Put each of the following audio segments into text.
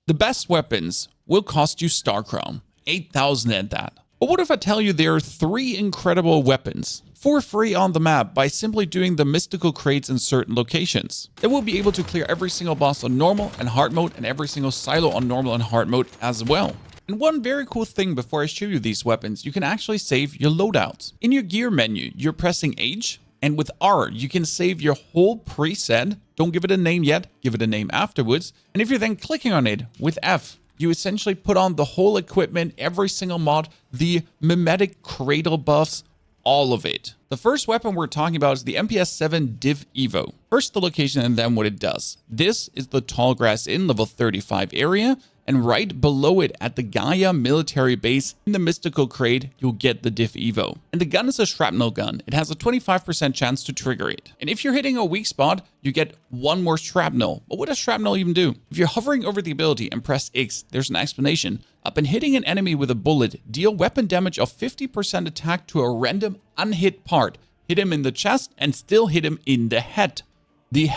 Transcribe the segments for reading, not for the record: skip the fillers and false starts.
The best weapons will cost you Starchrom, 8,000 at that. But what if I tell you there are 3 incredible weapons for free on the map by simply doing the mystical crates in certain locations? They will be able to clear every single boss on normal and hard mode and every single silo on normal and hard mode as well. And one very cool thing before I show you these weapons, you can actually save your loadouts. In your gear menu, you're pressing H, and with R, you can save your whole preset. Don't give it a name yet, give it a name afterwards. And if you're then clicking on it with F, you essentially put on the whole equipment, every single mod, the mimetic cradle buffs, all of it. The first weapon we're talking about is the MPS 7 Div Evo. First the location and then what it does. This is the Tall Grass Inn level 35 area. And right below it at the Gaia military base in the mystical crate, you'll get the Div Evo. And the gun is a shrapnel gun. It has a 25% chance to trigger it. And if you're hitting a weak spot, you get 1 more shrapnel. But what does shrapnel even do? If you're hovering over the ability and press X, there's an explanation. Upon hitting an enemy with a bullet, deal weapon damage of 50% attack to a random unhit part. Hit him in the chest and still hit him in the head. The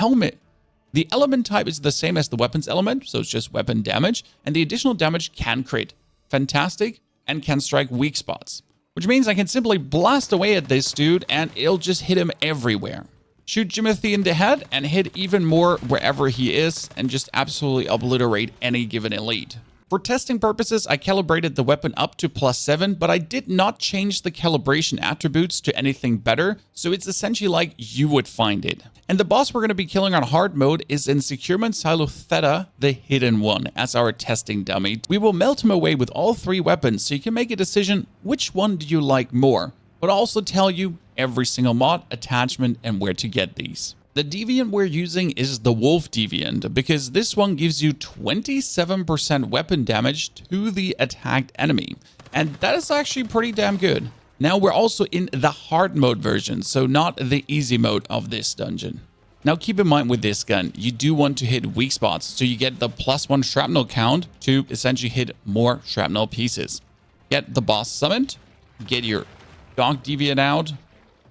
element type is the same as the weapons element, so it's just weapon damage, and the additional damage can crit. Fantastic, and can strike weak spots. Which means I can simply blast away at this dude and it'll just hit him everywhere. Shoot Jimothy in the head and hit even more wherever he is and just absolutely obliterate any given elite. For testing purposes, I calibrated the weapon up to +7, but I did not change the calibration attributes to anything better, so it's essentially like you would find it. And the boss we're going to be killing on hard mode is in Securement Silo Theta, the hidden one, as our testing dummy. We will melt him away with all 3 weapons, so you can make a decision which one do you like more, but I'll also tell you every single mod, attachment, and where to get these. The deviant we're using is the Wolf deviant because this one gives you 27% weapon damage to the attacked enemy. And that is actually pretty damn good. Now we're also in the hard mode version, so not the easy mode of this dungeon. Now keep in mind with this gun, you do want to hit weak spots, so you get the +1 shrapnel count to essentially hit more shrapnel pieces. Get the boss summoned, get your dog deviant out,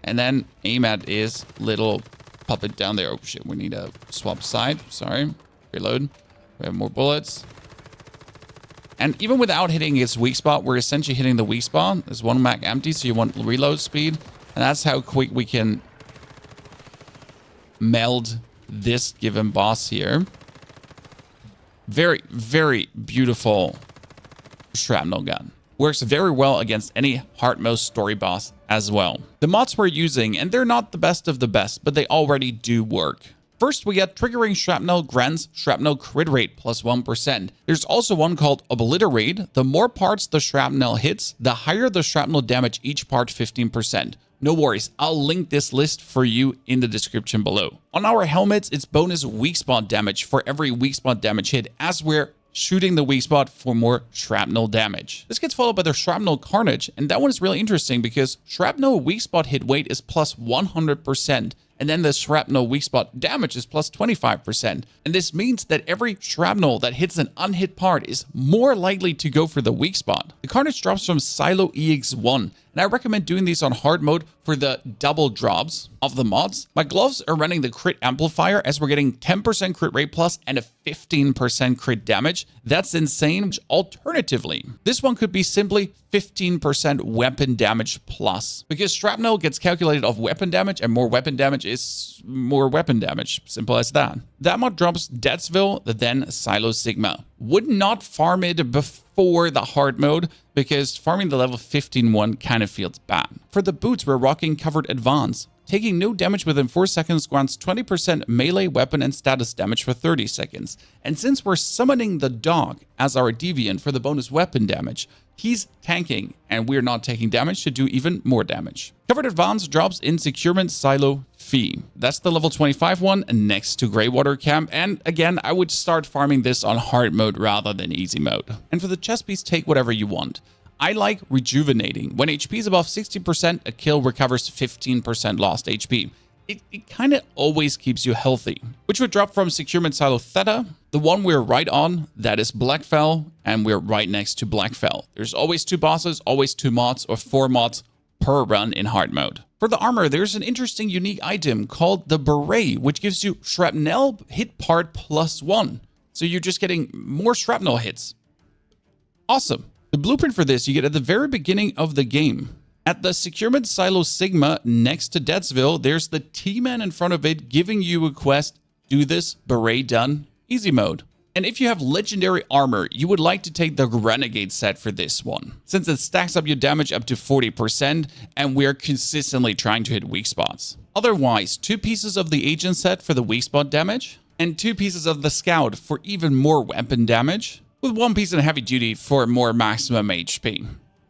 and then aim at his little puppet down there. Oh shit, we need to swap side. Sorry. Reload. We have more bullets. And even without hitting its weak spot, we're essentially hitting the weak spot. There's 1 mag empty, so you want reload speed. And that's how quick we can meld this given boss here. Very, very beautiful shrapnel gun. Works very well against any hard mode story boss as well. The mods we're using, and they're not the best of the best, but they already do work. First, we get triggering shrapnel grants shrapnel crit rate +1%. There's also one called obliterate. The more parts the shrapnel hits, the higher the shrapnel damage each part 15%. No worries, I'll link this list for you in the description below. On our helmets, it's bonus weak spot damage for every weak spot damage hit as we're shooting the weak spot for more shrapnel damage. This gets followed by the shrapnel carnage, and that one is really interesting because shrapnel weak spot hit weight is +100%, and then the shrapnel weak spot damage is +25%. And this means that every shrapnel that hits an unhit part is more likely to go for the weak spot. The carnage drops from Silo EX1, and I recommend doing these on hard mode for the double drops of the mods. My gloves are running the crit amplifier as we're getting 10% crit rate plus and a 15% crit damage. That's insane. Alternatively, this one could be simply 15% weapon damage plus, because shrapnel gets calculated off weapon damage and more weapon damage is more weapon damage. Simple as that. That mod drops Deadsville, then Silo Sigma. Would not farm it before the hard mode because farming the level 15 one kind of feels bad. For the boots, we're rocking Covered Advance. Taking no damage within 4 seconds grants 20% melee weapon and status damage for 30 seconds. And since we're summoning the dog as our deviant for the bonus weapon damage, he's tanking and we're not taking damage to do even more damage. Covered Advance drops in Securement Silo Fee. That's the level 25 one next to Greywater Camp. And again, I would start farming this on hard mode rather than easy mode. And for the chest piece, take whatever you want. I like Rejuvenating. When HP is above 60%, a kill recovers 15% lost HP. It kind of always keeps you healthy, which would drop from Securement Silo Theta, the one we're right on, that is Blackfell, and we're right next to Blackfell. There's always 2 bosses, always 2 mods, or 4 mods per run in hard mode. For the armor, there's an interesting unique item called the Beret, which gives you Shrapnel hit part +1. So you're just getting more shrapnel hits. Awesome. The blueprint for this you get at the very beginning of the game. At the Securement Silo Sigma next to Deadsville, there's the T-Man in front of it giving you a quest, do this, beret done, easy mode. And if you have legendary armor, you would like to take the Renegade set for this one, since it stacks up your damage up to 40% and we're consistently trying to hit weak spots. Otherwise, 2 pieces of the Agent set for the weak spot damage, and 2 pieces of the Scout for even more weapon damage, with 1 piece in Heavy Duty for more maximum HP.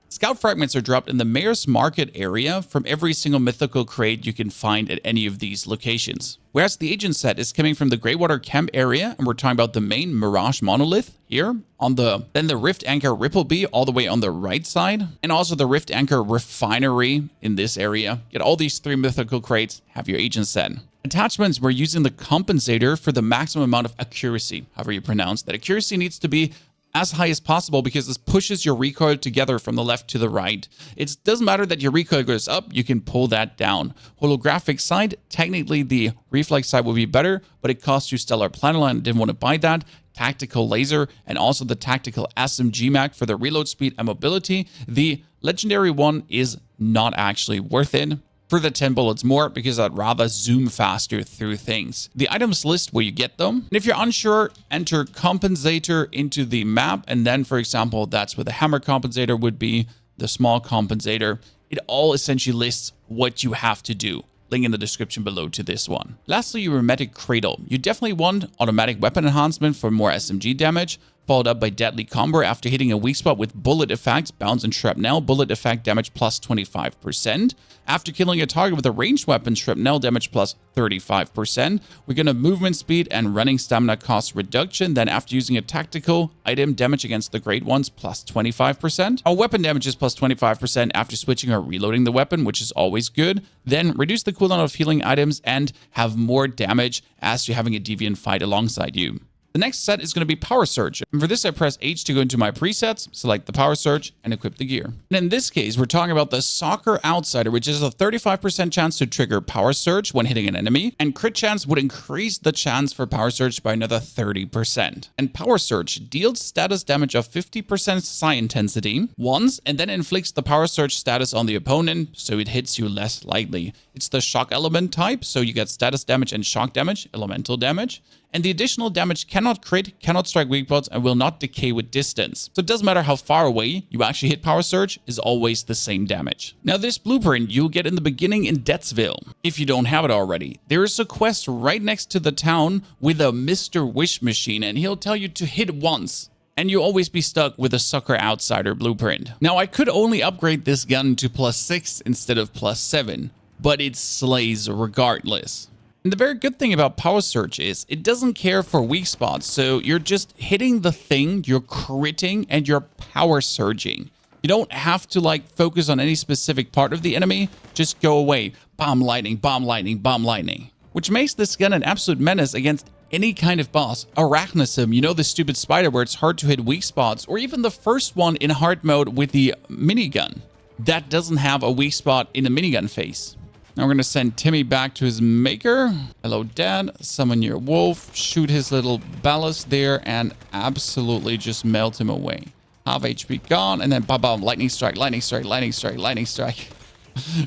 Scout fragments are dropped in the Mayor's Market area from every single mythical crate you can find at any of these locations. Whereas the Agent set is coming from the Greywater Camp area, and we're talking about the main Mirage Monolith here, then the Rift Anchor Rippleby all the way on the right side, and also the Rift Anchor Refinery in this area. Get all these 3 mythical crates, have your Agent set. Attachments, we're using the Compensator for the maximum amount of accuracy, however you pronounce that. Accuracy needs to be as high as possible because this pushes your recoil together from the left to the right. It doesn't matter that your recoil goes up, you can pull that down. Holographic side, technically the reflex side would be better, but it costs you Stellar Planoline. I didn't want to buy that. Tactical laser and also the tactical SMG mag for the reload speed and mobility. The legendary one is not actually worth it for the 10 bullets more because I'd rather zoom faster through things. The items list where you get them. And if you're unsure, enter compensator into the map. And then, for example, that's where the hammer compensator would be, the small compensator. It all essentially lists what you have to do. Link in the description below to this one. Lastly, your Hermetic Cradle. You definitely want automatic weapon enhancement for more SMG damage, followed up by Deadly Combo after hitting a weak spot with bullet effects, bounce and shrapnel, bullet effect damage plus 25%. After killing a target with a ranged weapon, shrapnel damage plus 35%. We're going to movement speed and running stamina cost reduction. Then after using a tactical item, damage against the great ones plus 25%. Our weapon damage is plus 25% after switching or reloading the weapon, which is always good. Then reduce the cooldown of healing items and have more damage as you're having a deviant fight alongside you. The next set is going to be Power Surge. And for this, I press H to go into my presets, select the Power Surge, and equip the gear. And in this case, we're talking about the Soccer Outsider, which is a 35% chance to trigger Power Surge when hitting an enemy, and crit chance would increase the chance for Power Surge by another 30%. And Power Surge deals status damage of 50% psi intensity once, and then inflicts the Power Surge status on the opponent, so it hits you less lightly. It's the Shock Element type, so you get status damage and shock damage, elemental damage. And the additional damage cannot crit, cannot strike weak spots, and will not decay with distance. So it doesn't matter how far away you actually hit Power Surge, is always the same damage. Now this blueprint you'll get in the beginning in Deathsville, if you don't have it already. There is a quest right next to the town with a Mr. Wish machine, and he'll tell you to hit once. And you'll always be stuck with a Sucker Outsider blueprint. Now I could only upgrade this gun to +6 instead of +7, but it slays regardless. And the very good thing about Power Surge is it doesn't care for weak spots, so you're just hitting the thing, you're critting, and you're power surging. You don't have to focus on any specific part of the enemy, just go away. Bomb lightning, bomb lightning, bomb lightning. Which makes this gun an absolute menace against any kind of boss. Arachnism, you know, the stupid spider where it's hard to hit weak spots, or even the first one in hard mode with the minigun. That doesn't have a weak spot in the minigun phase. Now we're going to send Timmy back to his maker. Hello, Dad. Summon your wolf. Shoot his little ballast there and absolutely just melt him away. Half HP gone. And then bam, lightning strike, lightning strike, lightning strike, lightning strike.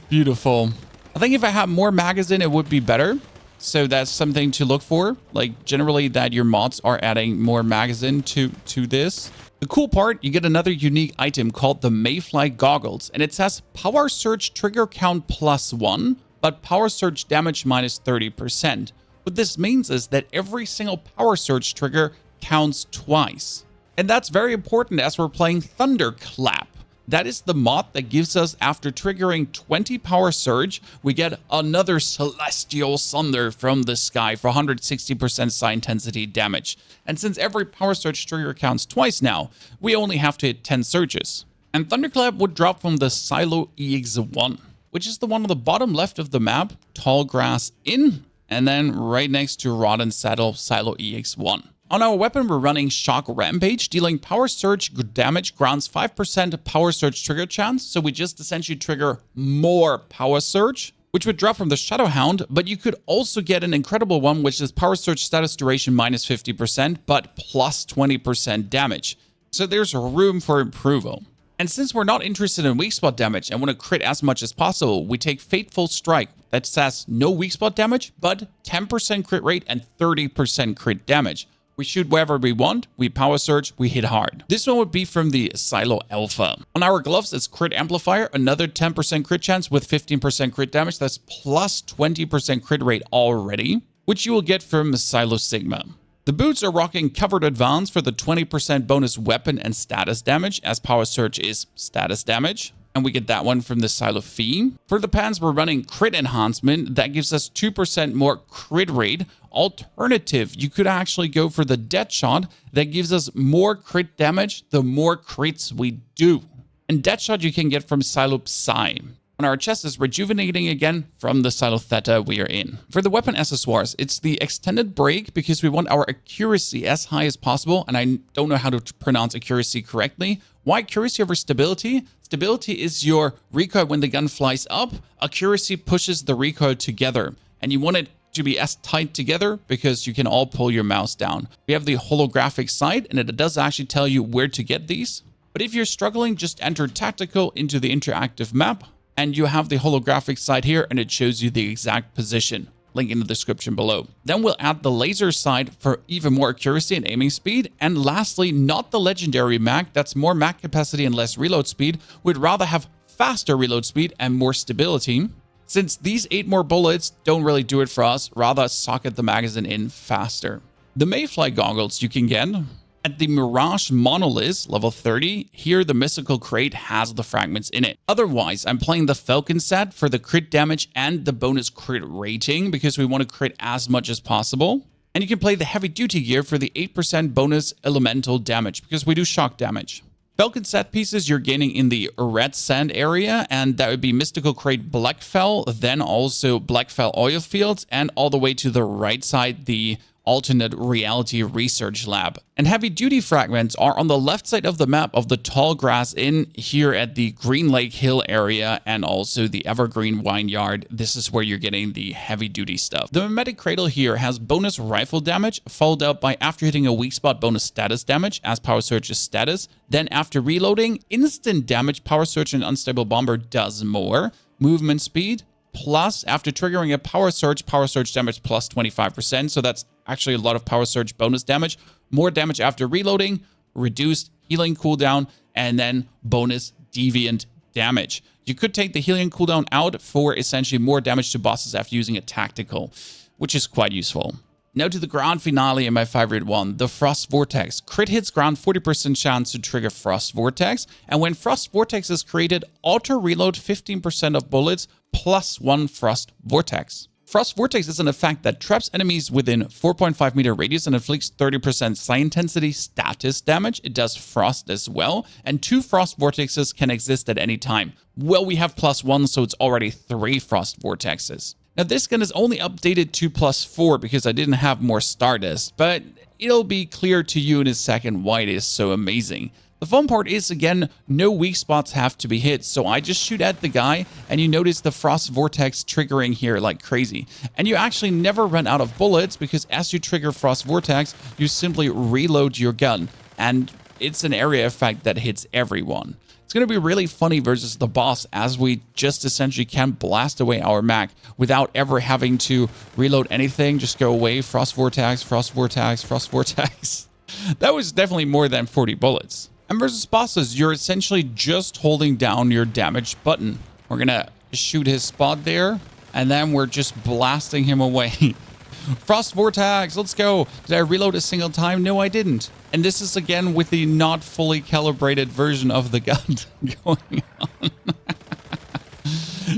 Beautiful. I think if I had more magazine, it would be better. So that's something to look for. Generally that your mods are adding more magazine to this. The cool part, you get another unique item called the Mayfly Goggles, and it says Power Surge Trigger Count +1, but Power Surge Damage -30%. What this means is that every single Power Surge trigger counts twice. And that's very important as we're playing Thunderclap. That is the mod that gives us, after triggering 20 Power Surge, we get another Celestial Thunder from the sky for 160% psi intensity damage. And since every Power Surge trigger counts twice now, we only have to hit 10 surges. And Thunderclap would drop from the Silo EX1, which is the one on the bottom left of the map, Tall Grass Inn, and then right next to Rod and Saddle, Silo EX1. On our weapon, we're running Shock Rampage, dealing Power Surge damage, grants 5% Power Surge trigger chance, so we just essentially trigger more Power Surge, which would drop from the Shadowhound, but you could also get an incredible one, which is Power Surge status duration minus 50%, but plus 20% damage. So there's room for improvement. And since we're not interested in weak spot damage and want to crit as much as possible, we take Fateful Strike that says no weak spot damage, but 10% crit rate and 30% crit damage. We shoot wherever we want, we power surge, we hit hard. This one would be from the Silo Alpha. On our gloves, it's Crit Amplifier, another 10% crit chance with 15% crit damage. That's plus 20% crit rate already, which you will get from Silo Sigma. The boots are rocking Covered Advance for the 20% bonus weapon and status damage, as Power Surge is status damage. And we get that one from the Silo Fee. For the pants, we're running Crit Enhancement. That gives us 2% more crit rate. Alternative, you could actually go for the Dead Shot. That gives us more crit damage the more crits we do. And Dead Shot you can get from Silo Psy. On our chest is Rejuvenating again from the Silo Theta we are in. For the weapon accessoires, it's the Extended Break because we want our accuracy as high as possible. And I don't know how to pronounce accuracy correctly. Why accuracy over stability? Stability is your recoil when the gun flies up. Accuracy pushes the recoil together. And you want it to be as tight together because you can all pull your mouse down. We have the holographic sight, and it does actually tell you where to get these. But if you're struggling, just enter Tactical into the interactive map. And you have the holographic sight here, and it shows you the exact position. Link in the description below. Then we'll add the laser sight for even more accuracy and aiming speed. And lastly, not the legendary mag. That's more mag capacity and less reload speed. We'd rather have faster reload speed and more stability. Since these 8 more bullets don't really do it for us, rather socket the magazine in faster. The Mayfly goggles you can get at the Mirage Monolith, level 30. Here, the mystical crate has the fragments in it. Otherwise, I'm playing the Falcon set for the crit damage and the bonus crit rating because we want to crit as much as possible. And you can play the heavy duty gear for the 8% bonus elemental damage because we do shock damage. Falcon set pieces you're gaining in the red sand area, and that would be Mystical Crate Blackfell, then also Blackfell oil fields, and all the way to the right side, the Alternate Reality Research Lab. And heavy duty fragments are on the left side of the map of the Tall Grass Inn here at the Green Lake Hill area and also the Evergreen Vineyard. This is where you're getting the heavy duty stuff. The Mimetic Cradle here has bonus rifle damage, followed up by after hitting a weak spot bonus status damage as Power Surge's status. Then after reloading, instant damage. Power Surge and Unstable Bomber does more. Movement speed. Plus, after triggering a Power Surge damage plus 25%. So that's actually a lot of Power Surge bonus damage. More damage after reloading, reduced healing cooldown, and then bonus deviant damage. You could take the healing cooldown out for essentially more damage to bosses after using a tactical, which is quite useful. Now to the grand finale and my favorite one, the Frost Vortex. Crit hits grant 40% chance to trigger Frost Vortex. And when Frost Vortex is created, auto-reload 15% of bullets plus 1 Frost Vortex. Frost Vortex is an effect that traps enemies within 4.5 meter radius and inflicts 30% psi intensity status damage. It does frost as well. And 2 Frost Vortexes can exist at any time. Well, we have +1, so it's already 3 Frost Vortexes. Now, this gun is only updated to +4 because I didn't have more Stardust, but it'll be clear to you in a second why it is so amazing. The fun part is, again, no weak spots have to be hit, so I just shoot at the guy, and you notice the Frost Vortex triggering here like crazy. And you actually never run out of bullets because as you trigger Frost Vortex, you simply reload your gun, and it's an area effect that hits everyone. It's going to be really funny versus the boss as we just essentially can blast away our mag without ever having to reload anything. Just go away, Frost Vortex, Frost Vortex, Frost Vortex. That was definitely more than 40 bullets. And versus bosses, you're essentially just holding down your damage button. We're going to shoot his spot there, and then we're just blasting him away. Frost Vortex, let's go. Did I reload a single time? No, I didn't. And this is again with the not fully calibrated version of the gun going on.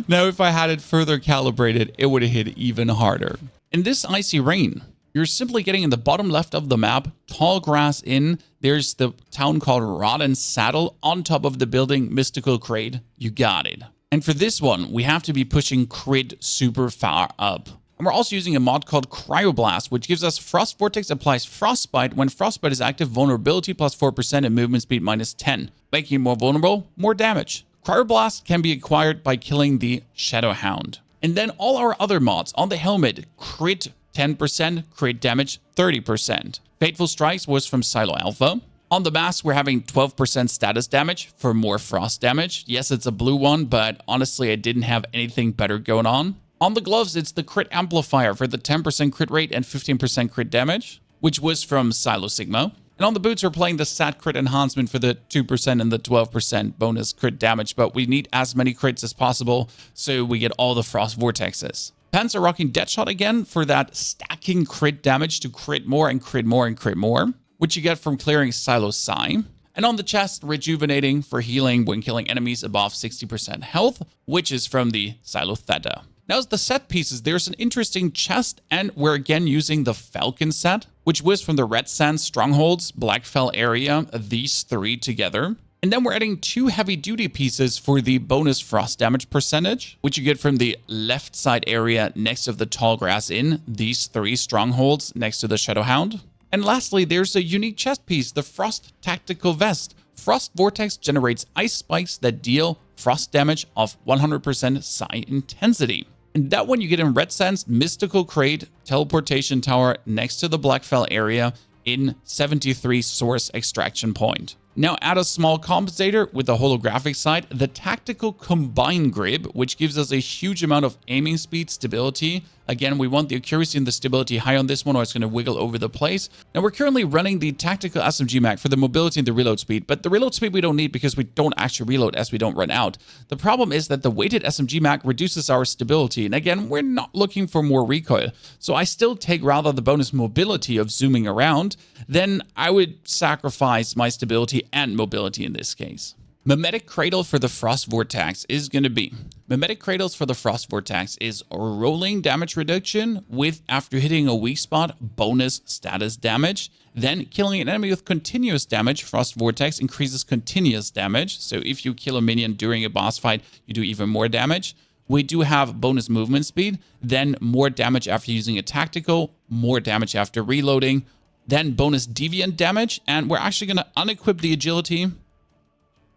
Now, if I had it further calibrated, it would have hit even harder. In this Icy Rain, you're simply getting in the bottom left of the map, Tall Grass Inn. There's the town called Rodden Saddle. On top of the building, Mystical Crate. You got it. And for this one, we have to be pushing crit super far up. And we're also using a mod called Cryoblast, which gives us Frost Vortex applies Frostbite. When Frostbite is active, vulnerability plus 4% and movement speed minus 10. Making you more vulnerable, more damage. Cryoblast can be acquired by killing the Shadowhound. And then all our other mods on the helmet, crit 10%, crit damage 30%. Fateful Strikes was from Silo Alpha. On the mask, we're having 12% status damage for more frost damage. Yes, it's a blue one, but honestly, I didn't have anything better going on. On the gloves, it's the crit amplifier for the 10% crit rate and 15% crit damage, which was from Silo Sigma. And on the boots, we're playing the stat crit enhancement for the 2% and the 12% bonus crit damage, but we need as many crits as possible so we get all the frost vortexes. Pants are rocking Deadshot again for that stacking crit damage to crit more and crit more and crit more, which you get from clearing Silo Psi. And on the chest, Rejuvenating for healing when killing enemies above 60% health, which is from the Silo Theta. Now, as the set pieces, there's an interesting chest, and we're again using the Falcon set, which was from the Red Sand Strongholds, Blackfell area, these three together. And then we're adding 2 heavy-duty pieces for the bonus frost damage percentage, which you get from the left side area next to the Tall Grass Inn, these 3 strongholds next to the Shadowhound. And lastly, there's a unique chest piece, the Frost Tactical Vest. Frost Vortex generates ice spikes that deal frost damage of 100% psi intensity. And that one you get in Red Sand's Mystical Crate Teleportation Tower next to the Blackfell area in 73 Source Extraction Point. Now add a small compensator with the holographic side, the Tactical Combine Grip, which gives us a huge amount of aiming speed, stability. Again, we want the accuracy and the stability high on this one, or it's going to wiggle over the place. Now we're currently running the Tactical SMG Mag for the mobility and the reload speed, but the reload speed we don't need because we don't actually reload as we don't run out. The problem is that the weighted SMG Mag reduces our stability, and again, we're not looking for more recoil. So I still take rather the bonus mobility of zooming around, then I would sacrifice my stability and mobility in this case. Mimetic Cradle for the Frost Vortex is going to be... Mimetic Cradles for the Frost Vortex is rolling damage reduction with, after hitting a weak spot, bonus status damage. Then killing an enemy with continuous damage, Frost Vortex increases continuous damage. So if you kill a minion during a boss fight, you do even more damage. We do have bonus movement speed, then more damage after using a tactical, more damage after reloading, then bonus deviant damage, and we're actually going to unequip the agility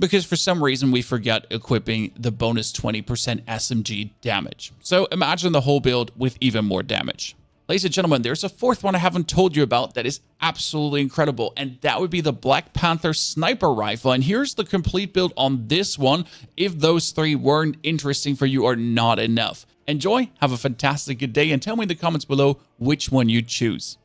because for some reason we forgot equipping the bonus 20% SMG damage. So imagine the whole build with even more damage. Ladies and gentlemen, there's a fourth one I haven't told you about that is absolutely incredible, and that would be the Black Panther Sniper Rifle. And here's the complete build on this one, if those 3 weren't interesting for you or not enough. Enjoy, have a fantastic good day, and tell me in the comments below which one you choose.